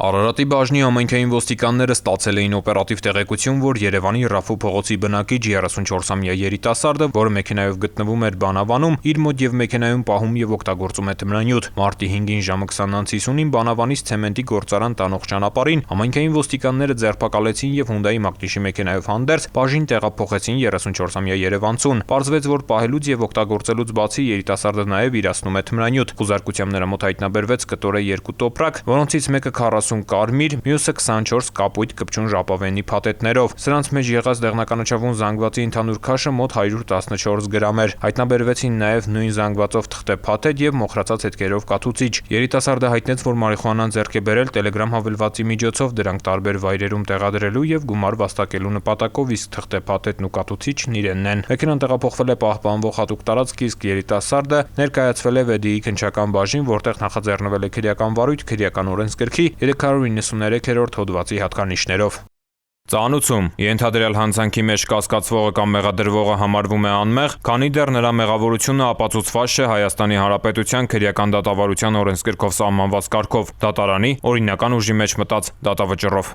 Արարատի բաժնի համայնքային ոստիկանները ստացել էին օպերատիվ տեղեկություն, որ Երևանի Ռաֆու փողոցի բնակիչ 34-ամյա երիտասարդը, որը մեքենայով գտնվում էր Բանավանում, իր մոտ եւ մեքենայում պահում եւ օգտագործում է թմրանյութ։ Մարտի 5-ին ժամը 20:50-ին Բանավանից ցեմենտի գործարան տանող ճանապարհին համայնքային ոստիկանները ձերբակալեցին եւ Hyundai Մակնիշի մեքենայով հանդերձ բաժին տեղափոխեցին 34-ամյա երևանցուն։ Պարզվեց, որ պահելուց եւ օգտագործելուց բացի երիտասարդը նաեւ իրացնում է թմրանյութ։ Խուզարկությամբ նրա մոտ հայտնաբերվեց կտորե 2 տոպրակ, որոնցից մեկը 40 կարմիր, մյուսը 24 կապույտ կպչուն ժապավենի փաթեթներով։ Սրանց մեջ եղած դեղնականաչավուն զանգվածի ընդհանուր քաշը մոտ 114 գրամ էր։ Հայտնաբերվեցին նաև նույն զանգվածով թղթե փաթեթ եւ մոխրացած հետքերով կաթուցիչ։ Երիտասարդը հայտնեց, որ մարիխուանան ձեռք է բերել Telegram հավելվածի միջոցով դրանք տարբեր վայրերում տեղադրելու եւ գումար վաստակելու նպատակով, իսկ թղթե փաթեթն ու կաթուցիչն իրենն են։ Մեքենան տեղափոխվել է պահպանվող հատուկ տարածք, իսկ երիտասարդը ներկայացվել է ՎԴԻ քննչական բաժին, որտեղ նախաձեռնվել է քրեական վարույթ քրեական օրենսգրքի 393-րդ հոդվածի հատկանիշներով։ Ծանուցում ենթադրյալ հանցանքի մեջ կասկածվողը կամ մեղադրվողը համարվում է անմեղ, քանի դեռ նրա մեղավորությունը ապացուցված չէ Հայաստանի Հանրապետության քրեական դատավարության օրենսգրքով սահմանված կարգով, դատարանի օրինական ուժի մեջ մտած դատավճռով։